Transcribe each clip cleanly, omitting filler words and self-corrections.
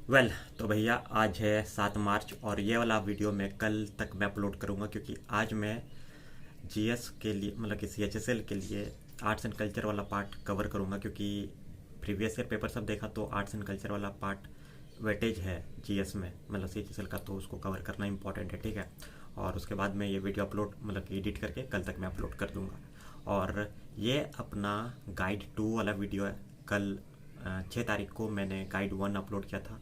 तो भैया आज है 7 मार्च और ये वाला वीडियो मैं कल तक मैं अपलोड करूँगा क्योंकि आज मैं जीएस के लिए मतलब कि सीएचएसएल के लिए आर्ट्स एंड कल्चर वाला पार्ट कवर करूँगा क्योंकि प्रीवियस ईयर पेपर सब देखा तो आर्ट्स एंड कल्चर वाला पार्ट वेटेज है जीएस में मतलब सीएचएसएल का, तो उसको कवर करना इंपॉर्टेंट है, ठीक है। और उसके बाद मैं ये वीडियो अपलोड मतलब कि एडिट करके कल तक मैं अपलोड कर दूँगा। और ये अपना गाइड 2 वाला वीडियो है। कल 6 तारीख को मैंने गाइड 1 अपलोड किया था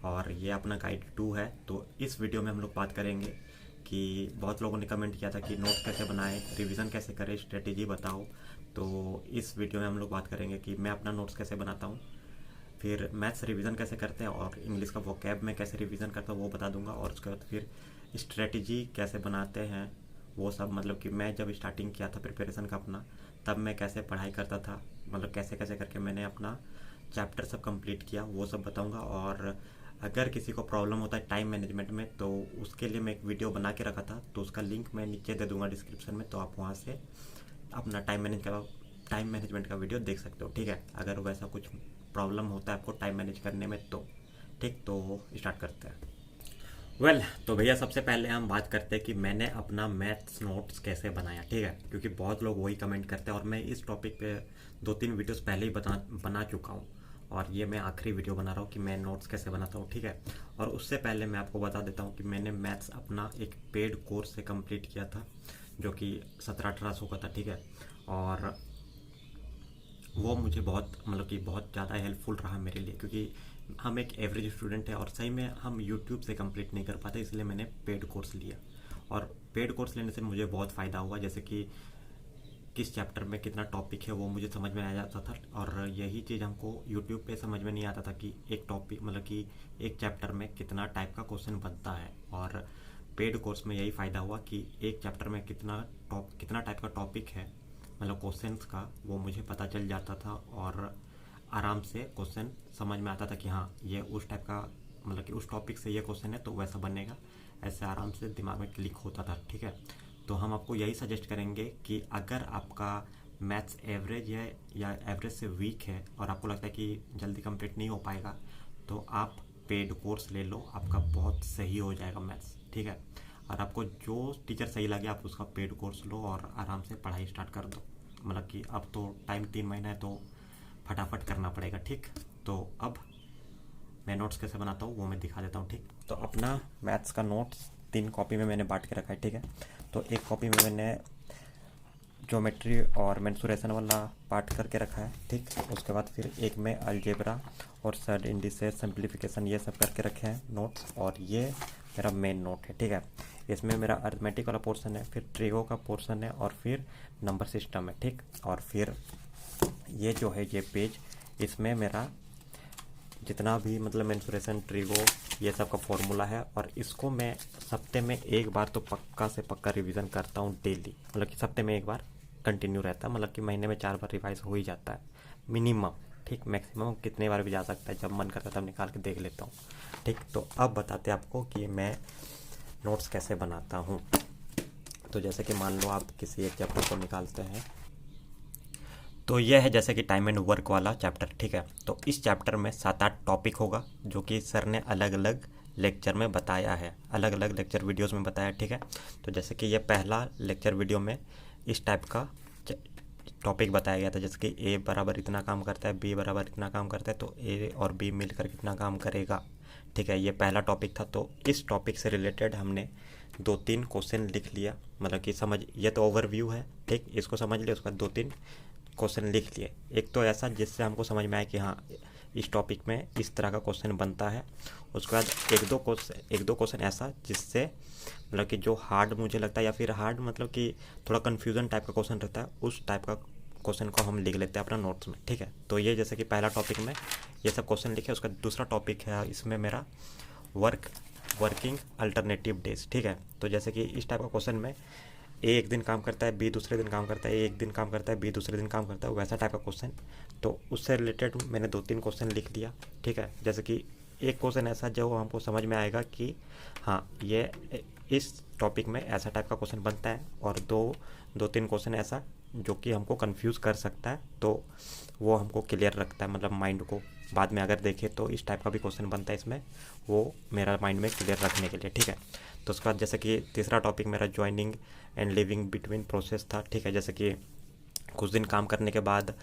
और ये अपना गाइड 2 है। तो इस वीडियो में हम लोग बात करेंगे कि बहुत लोगों ने कमेंट किया था कि नोट्स कैसे बनाएं, रिवीजन कैसे करें, स्ट्रेटेजी बताओ। तो इस वीडियो में हम लोग बात करेंगे कि मैं अपना नोट्स कैसे बनाता हूँ, फिर मैथ्स रिवीजन कैसे करते हैं और इंग्लिश का वोकैब में कैसे रिवीजन करता हूँ वो बता दूंगा। और उसके बाद फिर स्ट्रेटेजी कैसे बनाते हैं वो सब, मतलब कि मैं जब स्टार्टिंग किया था प्रिपरेशन का अपना, तब मैं कैसे पढ़ाई करता था, मतलब कैसे कैसे करके मैंने अपना चैप्टर सब कंप्लीट किया वो सब बताऊंगा। और अगर किसी को प्रॉब्लम होता है टाइम मैनेजमेंट में तो उसके लिए मैं एक वीडियो बना के रखा था, तो उसका लिंक मैं नीचे दे दूंगा डिस्क्रिप्शन में, तो आप वहाँ से अपना टाइम मैनेजमेंट का वीडियो देख सकते हो, ठीक है। अगर वैसा कुछ प्रॉब्लम होता है आपको टाइम मैनेज करने में तो ठीक, तो स्टार्ट करते हैं। तो भैया सबसे पहले हम बात करते हैं कि मैंने अपना मैथ्स नोट्स कैसे बनाया, ठीक है, क्योंकि बहुत लोग वही कमेंट करते हैं और मैं इस टॉपिक पे 2-3 वीडियोस पहले ही बना चुका हूँ और ये मैं आखिरी वीडियो बना रहा हूँ कि मैं नोट्स कैसे बनाता हूँ, ठीक है। और उससे पहले मैं आपको बता देता हूँ कि मैंने मैथ्स अपना एक पेड कोर्स से कंप्लीट किया था जो कि 1700-1800 का था, ठीक है। और वो मुझे बहुत मतलब कि बहुत ज़्यादा हेल्पफुल रहा मेरे लिए, क्योंकि हम एक एवरेज स्टूडेंट है और सही में हम यूट्यूब से कंप्लीट नहीं कर पाते, इसलिए मैंने पेड कोर्स लिया। और पेड कोर्स लेने से मुझे बहुत फ़ायदा हुआ, जैसे कि किस चैप्टर में कितना टॉपिक है वो मुझे समझ में आ जाता था। और यही चीज़ हमको यूट्यूब पे समझ में नहीं आता था कि एक टॉपिक मतलब कि एक चैप्टर में कितना टाइप का क्वेश्चन बनता है। और पेड कोर्स में यही फ़ायदा हुआ कि एक चैप्टर में कितना टाइप का टॉपिक है, मतलब क्वेश्चंस का, वो मुझे पता चल जाता था और आराम से क्वेश्चन समझ में आता था कि हाँ ये उस टाइप का मतलब कि उस टॉपिक से ये क्वेश्चन है तो वैसा बनेगा, ऐसे आराम से दिमाग में क्लिक होता था, ठीक है। तो हम आपको यही सजेस्ट करेंगे कि अगर आपका मैथ्स एवरेज है या एवरेज से वीक है और आपको लगता है कि जल्दी कंप्लीट नहीं हो पाएगा, तो आप पेड कोर्स ले लो, आपका बहुत सही हो जाएगा मैथ्स, ठीक है। और आपको जो टीचर सही लगे आप उसका पेड कोर्स लो और आराम से पढ़ाई स्टार्ट कर दो। मतलब कि अब तो टाइम 3 महीना है तो फटाफट करना पड़ेगा, ठीक। तो अब मैं नोट्स कैसे बनाता हूँ वो मैं दिखा देता हूँ, ठीक। तो अपना मैथ्स का नोट्स 3 कॉपी में मैंने बांट के रखा है, ठीक है। तो एक कॉपी में मैंने ज्योमेट्री और मेंसुरेशन वाला पार्ट करके रखा है, ठीक। उसके बाद फिर एक में अलजेब्रा और सर्ड इंडिसेस सिंप्लीफिकेशन ये सब करके रखे हैं नोट्स, और ये मेरा मेन नोट है, ठीक है। इसमें मेरा अरिथमेटिक वाला पोर्शन है, फिर ट्रिगो का पोर्शन है और फिर नंबर सिस्टम है, ठीक। और फिर ये जो है ये पेज, इसमें मेरा जितना भी मतलब मेंसुरेशन ट्रिगो ये सब का फॉर्मूला है, और इसको मैं हफ्ते में एक बार तो पक्का से पक्का रिवीजन करता हूँ डेली, मतलब कि हफ्ते में एक बार कंटिन्यू रहता है, मतलब कि महीने में 4 बार रिवाइज हो ही जाता है मिनिमम, ठीक। मैक्सिमम कितने बार भी जा सकता है, जब मन करता है तब निकाल के देख लेता हूँ, ठीक। तो अब बताते हैं आपको कि मैं नोट्स कैसे बनाता हूँ। तो जैसे कि मान लो आप किसी एक चैप्टर को निकालते हैं, तो यह है जैसे कि टाइम एंड वर्क वाला चैप्टर, ठीक है। तो इस चैप्टर में 7-8 टॉपिक होगा जो कि सर ने अलग अलग लेक्चर में बताया है, अलग अलग लेक्चर वीडियोस में बताया, ठीक है। तो जैसे कि ये पहला लेक्चर वीडियो में इस टाइप का टॉपिक बताया गया था, जैसे कि ए बराबर इतना काम करता है, बी बराबर इतना काम करता है, तो ए और बी मिलकर कितना काम करेगा, ठीक है। ये पहला टॉपिक था। तो इस टॉपिक से रिलेटेड हमने 2-3 क्वेश्चन लिख लिया, मतलब कि समझ, ये तो ओवरव्यू है, ठीक। इसको समझ लिया, उसके बाद 2-3 क्वेश्चन लिख लिए। एक तो ऐसा जिससे हमको समझ में आए कि हाँ इस टॉपिक में इस तरह का क्वेश्चन बनता है। उसके बाद एक दो क्वेश्चन ऐसा जिससे मतलब कि जो हार्ड मुझे लगता है, या फिर हार्ड मतलब कि थोड़ा कन्फ्यूजन टाइप का क्वेश्चन रहता है, उस टाइप का क्वेश्चन को हम लिख लेते हैं अपना नोट्स में, ठीक है। तो ये जैसे कि पहला टॉपिक में ये सब क्वेश्चन लिखे। उसका दूसरा टॉपिक है इसमें मेरा वर्किंग अल्टरनेटिव डेज, ठीक है। तो जैसे कि इस टाइप का क्वेश्चन में ए एक दिन काम करता है, बी दूसरे दिन काम करता है, ए एक दिन काम करता है, बी दूसरे दिन काम करता है, वैसा टाइप का क्वेश्चन। तो उससे रिलेटेड मैंने 2-3 क्वेश्चन लिख लिया, ठीक है। जैसे कि एक क्वेश्चन ऐसा जो हमको समझ में आएगा कि हाँ ये इस टॉपिक में ऐसा टाइप का क्वेश्चन बनता है, और 2-3 क्वेश्चन ऐसा जो कि हमको कंफ्यूज कर सकता है, तो वो हमको क्लियर रखता है, मतलब माइंड को बाद में अगर देखें तो इस टाइप का भी क्वेश्चन बनता है इसमें, वो मेरा माइंड में क्लियर रखने के लिए, ठीक है। तो उसके बाद जैसे कि तीसरा टॉपिक मेरा joining and living between process था, ठीक है। जैसे कि कुछ दिन काम करने के बाद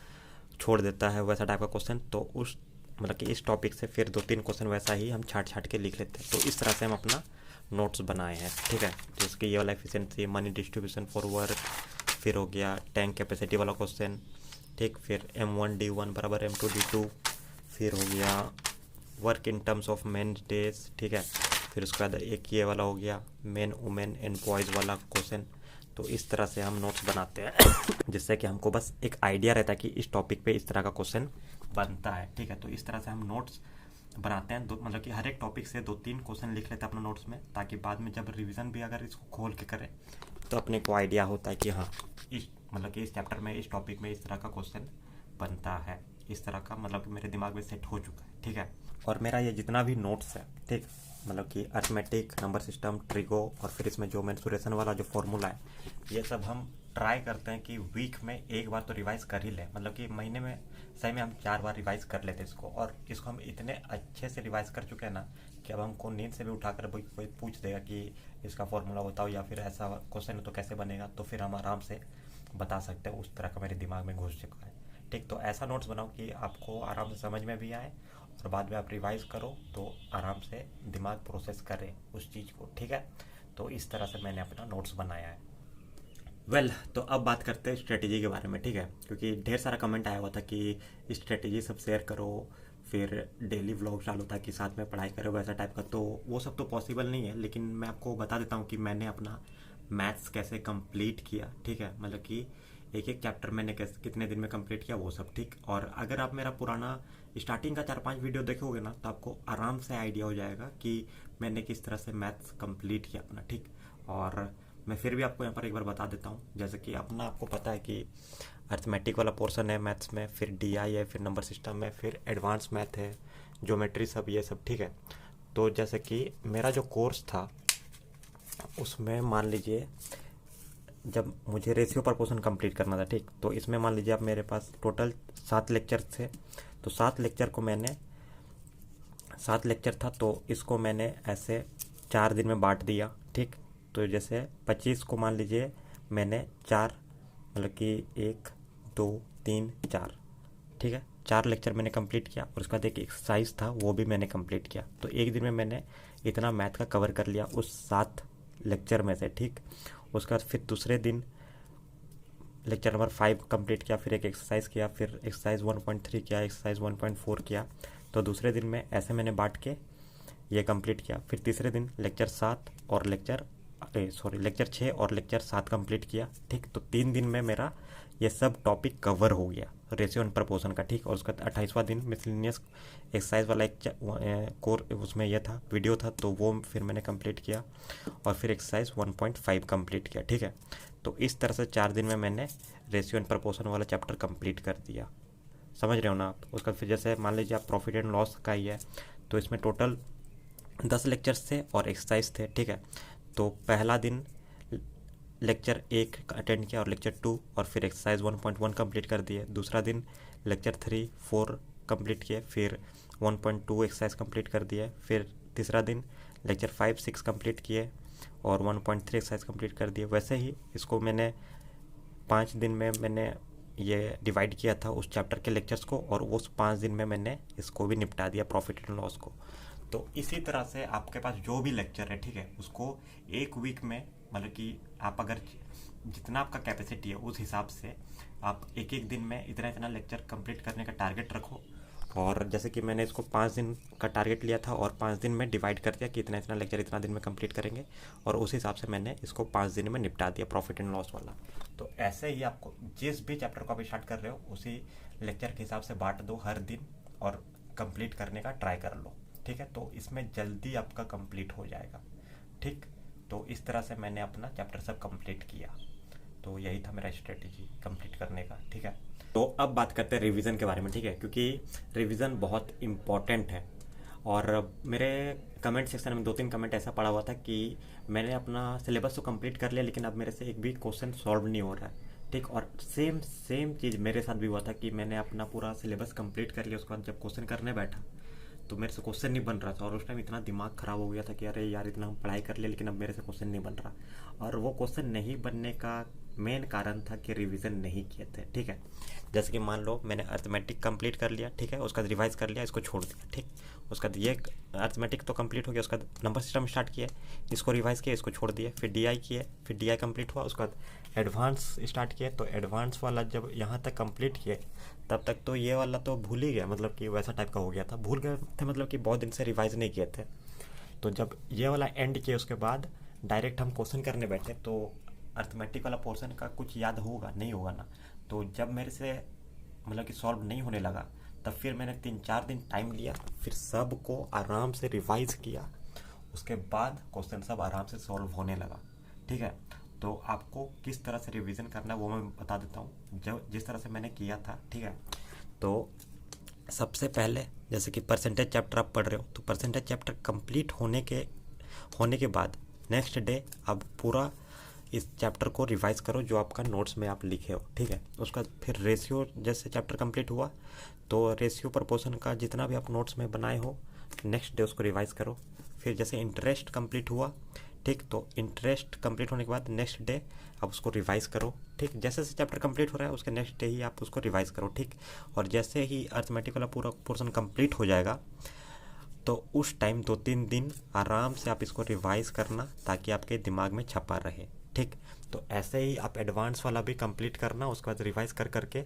छोड़ देता है, वैसा टाइप का क्वेश्चन। तो उस मतलब कि इस टॉपिक से फिर 2-3 क्वेश्चन वैसा ही हम छाट छाट के लिख लेते हैं। तो इस तरह से हम अपना नोट्स बनाए हैं, ठीक है। जैसे कि ये वाला efficiency, money distribution for work, फिर हो गया टैंक कैपेसिटी वाला क्वेश्चन, ठीक। फिर M1D1 बराबर M2D2, फिर हो गया work in terms of main days, ठीक है। फिर उसके बाद एक ये वाला हो गया मेन वुमेन एंड बॉयज़ वाला क्वेश्चन। तो इस तरह से हम नोट्स बनाते हैं जिससे कि हमको बस एक आइडिया रहता है कि इस टॉपिक पे इस तरह का क्वेश्चन बनता है, ठीक है। तो इस तरह से हम नोट्स बनाते हैं, मतलब कि हर एक टॉपिक से 2-3 क्वेश्चन लिख लेते हैं अपना नोट्स में, ताकि बाद में जब रिवीजन भी अगर इसको खोल के करें तो अपने को आइडिया होता है कि हाँ इस मतलब कि इस चैप्टर में इस टॉपिक में इस तरह का क्वेश्चन बनता है, इस तरह का मतलब कि मेरे दिमाग में सेट हो चुका है, ठीक है। और मेरा ये जितना भी नोट्स है, ठीक, मतलब कि अर्थमेटिक, नंबर सिस्टम, ट्रिगो और फिर इसमें जो मेंसुरेशन वाला जो फॉर्मूला है, ये सब हम ट्राई करते हैं कि वीक में एक बार तो रिवाइज कर ही लें। मतलब कि महीने में सही में हम 4 बार रिवाइज कर लेते हैं इसको, और इसको हम इतने अच्छे से रिवाइज कर चुके हैं ना कि अब हमको नींद से भी उठाकर कोई पूछ देगा कि इसका फॉर्मूला बताओ या फिर ऐसा क्वेश्चन है तो कैसे बनेगा, तो फिर हम आराम से बता सकते हैं। उस तरह का मेरे दिमाग में घुस चुका है, ठीक। तो ऐसा नोट्स बनाओ कि आपको आराम से समझ में भी आए और बाद में आप रिवाइज करो तो आराम से दिमाग प्रोसेस करे उस चीज़ को, ठीक है। तो इस तरह से मैंने अपना नोट्स बनाया है। तो अब बात करते हैं स्ट्रेटेजी के बारे में, ठीक है। क्योंकि ढेर सारा कमेंट आया हुआ था कि स्ट्रेटेजी सब शेयर करो, फिर डेली व्लॉग डालो ताकि साथ में पढ़ाई करो, वैसा टाइप का। तो वो सब तो पॉसिबल नहीं है, लेकिन मैं आपको बता देता हूँ कि मैंने अपना मैथ्स कैसे कंप्लीट किया, ठीक है। मतलब कि एक एक चैप्टर मैंने कैसे कितने दिन में कंप्लीट किया वो सब, ठीक। और अगर आप मेरा पुराना स्टार्टिंग का 4-5 वीडियो देखोगे ना तो आपको आराम से आइडिया हो जाएगा कि मैंने किस तरह से मैथ्स कंप्लीट किया अपना, ठीक। और मैं फिर भी आपको यहाँ पर एक बार बता देता हूँ। जैसे कि अपना आपको पता है कि अर्थमेटिक वाला पोर्शन है मैथ्स में, फिर DI है, फिर नंबर सिस्टम है, फिर एडवांस मैथ है, ज्योमेट्री सब, ये सब, ठीक है। तो जैसे कि मेरा जो कोर्स था उसमें मान लीजिए जब मुझे रेशियो पर पोर्शन कंप्लीट करना था, ठीक। तो इसमें मान लीजिए आप मेरे पास टोटल 7 लेक्चर थे। तो 7 लेक्चर था, तो इसको मैंने ऐसे 4 दिन में बांट दिया, ठीक। तो जैसे 25 को मान लीजिए मैंने 4 मतलब कि 1 2 3 4, ठीक है, 4 लेक्चर मैंने कंप्लीट किया। और उसके बाद एक एक्सरसाइज था वो भी मैंने कंप्लीट किया। तो एक दिन में मैंने इतना मैथ का कवर कर लिया उस 7 लेक्चर में से, ठीक। उसके बाद फिर दूसरे दिन लेक्चर नंबर 5 कंप्लीट किया, फिर एक एक्सरसाइज किया, फिर एक्सरसाइज 1.3 किया, एक्सरसाइज 1.4 किया। तो दूसरे दिन में ऐसे मैंने बांट के ये कंप्लीट किया। फिर तीसरे दिन लेक्चर 7 और लेक्चर 6 और लेक्चर 7 कंप्लीट किया, ठीक। तो 3 दिन में मेरा ये सब टॉपिक कवर हो गया रेशियो एंड प्रपोर्शन का, ठीक। और उसका 28वां दिन मिसलिनियस एक्सरसाइज वाला एक कोर उसमें यह था वीडियो था, तो वो फिर मैंने कंप्लीट किया। और फिर एक्सरसाइज 1.5 कंप्लीट किया, ठीक है। तो इस तरह से 4 दिन में मैंने रेशियो एंड प्रपोर्शन वाला चैप्टर कंप्लीट कर दिया, समझ रहे हो ना आप। उसका फिर जैसे मान लीजिए आप प्रॉफिट एंड लॉस का ही है, तो इसमें टोटल 10 लेक्चर्स थे और एक्सरसाइज थे, ठीक है। तो पहला दिन लेक्चर 1 अटेंड किया और लेक्चर 2 और फिर एक्सरसाइज 1.1 कंप्लीट कर दिए। दूसरा दिन लेक्चर 3, 4 कंप्लीट किए, फिर 1.2 एक्सरसाइज कंप्लीट कर दिए। फिर तीसरा दिन लेक्चर 5, 6 कंप्लीट किए और 1.3 एक्सरसाइज कंप्लीट कर दिए। वैसे ही इसको मैंने 5 दिन में मैंने ये डिवाइड किया था उस चैप्टर के लेक्चर्स को, और उस 5 दिन में मैंने इसको भी निपटा दिया प्रॉफिट एंड लॉस को। तो इसी तरह से आपके पास जो भी लेक्चर है, ठीक है, उसको एक वीक में मतलब कि आप अगर जितना आपका कैपेसिटी है उस हिसाब से आप एक एक दिन में इतना इतना लेक्चर कंप्लीट करने का टारगेट रखो। और जैसे कि मैंने इसको 5 दिन का टारगेट लिया था और 5 दिन में डिवाइड कर दिया कि इतना इतना लेक्चर इतना दिन में कंप्लीट करेंगे, और उस हिसाब से मैंने इसको 5 दिन में निपटा दिया प्रॉफिट एंड लॉस वाला। तो ऐसे ही आपको जिस भी चैप्टर को आप स्टार्ट कर रहे हो उसी लेक्चर के हिसाब से बांट दो हर दिन और कंप्लीट करने का ट्राई कर लो, ठीक है। तो इसमें जल्दी आपका कंप्लीट हो जाएगा, ठीक। तो इस तरह से मैंने अपना चैप्टर सब कंप्लीट किया। तो यही था मेरा स्ट्रेटेजी कंप्लीट करने का, ठीक है। तो अब बात करते हैं रिवीजन के बारे में, ठीक है, क्योंकि रिवीजन बहुत इम्पॉर्टेंट है। और मेरे कमेंट सेक्शन में 2-3 कमेंट ऐसा पड़ा हुआ था कि मैंने अपना सिलेबस तो कंप्लीट कर लिया लेकिन अब मेरे से एक भी क्वेश्चन सॉल्व नहीं हो रहा है। ठीक। और सेम सेम चीज़ मेरे साथ भी हुआ था कि मैंने अपना पूरा सिलेबस कंप्लीट कर लिया, उसके बाद जब क्वेश्चन करने बैठा तो मेरे से क्वेश्चन नहीं बन रहा था, और उस टाइम इतना दिमाग ख़राब हो गया था कि अरे यार इतना हम पढ़ाई कर लिए लेकिन अब मेरे से क्वेश्चन नहीं बन रहा। और वो क्वेश्चन नहीं बनने का मेन कारण था कि रिवीजन नहीं किए थे। ठीक है, जैसे कि मान लो मैंने अर्थमेटिक कंप्लीट कर लिया, ठीक है, उसका रिवाइज कर लिया, इसको छोड़ दिया, ठीक। उसका ये अर्थमेटिक तो कंप्लीट हो गया, उसका नंबर सिस्टम स्टार्ट किया, इसको रिवाइज किया, इसको छोड़ दिया, फिर डीआई किया, फिर डीआई कंप्लीट हुआ, उसके बाद एडवांस स्टार्ट किया। तो एडवांस वाला जब यहाँ तक कंप्लीट किए तब तक तो ये वाला तो भूल ही गया, मतलब कि वैसा टाइप का हो गया था, भूल गए थे, मतलब कि बहुत दिन से रिवाइज नहीं किए थे। तो जब ये वाला एंड किए उसके बाद डायरेक्ट हम क्वेश्चन करने बैठे तो अर्थमेटिक वाला पोर्शन का कुछ याद होगा नहीं होगा ना। तो जब मेरे से मतलब कि सॉल्व नहीं होने लगा तब फिर मैंने 3-4 दिन टाइम लिया, फिर सब को आराम से रिवाइज किया, उसके बाद क्वेश्चन सब आराम से सॉल्व होने लगा। ठीक है, तो आपको किस तरह से रिवीजन करना है वो मैं बता देता हूँ, जब जिस तरह से मैंने किया था। ठीक है, तो सबसे पहले जैसे कि परसेंटेज चैप्टर आप पढ़ रहे हो तो परसेंटेज चैप्टर कंप्लीट होने के बाद नेक्स्ट डे आप पूरा इस चैप्टर को रिवाइज करो जो आपका नोट्स में आप लिखे हो। ठीक है, उसका फिर रेशियो जैसे चैप्टर कंप्लीट हुआ तो रेशियो प्रपोर्शन का जितना भी आप नोट्स में बनाए हो नेक्स्ट डे उसको रिवाइज करो। फिर जैसे इंटरेस्ट कंप्लीट हुआ, ठीक, तो इंटरेस्ट कंप्लीट होने के बाद नेक्स्ट डे आप उसको रिवाइज करो। ठीक, जैसे जैसे चैप्टर कंप्लीट हो रहा है उसके नेक्स्ट डे ही आप उसको रिवाइज करो। ठीक, और जैसे ही अर्थमेटिक वाला पूरा पोर्शन कंप्लीट हो जाएगा तो उस टाइम 2-3 दिन आराम से आप इसको रिवाइज करना ताकि आपके दिमाग में छपा रहे। ठीक, तो ऐसे ही आप एडवांस वाला भी कंप्लीट करना, उसके बाद रिवाइज कर करके,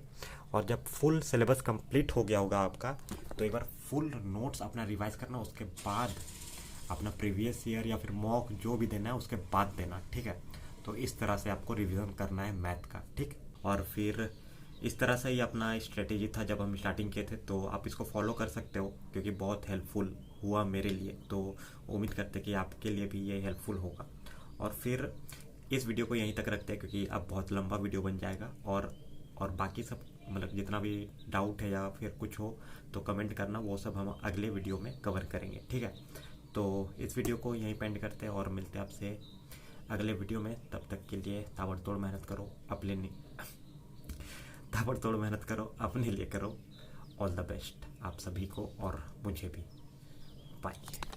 और जब फुल सिलेबस कंप्लीट हो गया होगा आपका तो एक बार फुल नोट्स अपना रिवाइज करना, उसके बाद अपना प्रीवियस ईयर या फिर मॉक जो भी देना है उसके बाद देना। ठीक है, तो इस तरह से आपको रिवीजन करना है मैथ का। ठीक, और फिर इस तरह से ही अपना स्ट्रेटेजी था जब हम स्टार्टिंग किए थे, तो आप इसको फॉलो कर सकते हो क्योंकि बहुत हेल्पफुल हुआ मेरे लिए, तो उम्मीद करते कि आपके लिए भी ये हेल्पफुल होगा। और फिर इस वीडियो को यहीं तक रखते हैं क्योंकि अब बहुत लंबा वीडियो बन जाएगा, और बाकी सब मतलब जितना भी डाउट है या फिर कुछ हो तो कमेंट करना, वो सब हम अगले वीडियो में कवर करेंगे। ठीक है, तो इस वीडियो को यहीं पे एंड करते हैं और मिलते हैं आपसे अगले वीडियो में। तब तक के लिए ताबड़तोड़ मेहनत करो ताबड़तोड़ मेहनत करो, अपने लिए करो। ऑल द बेस्ट आप सभी को और मुझे भी। बाय।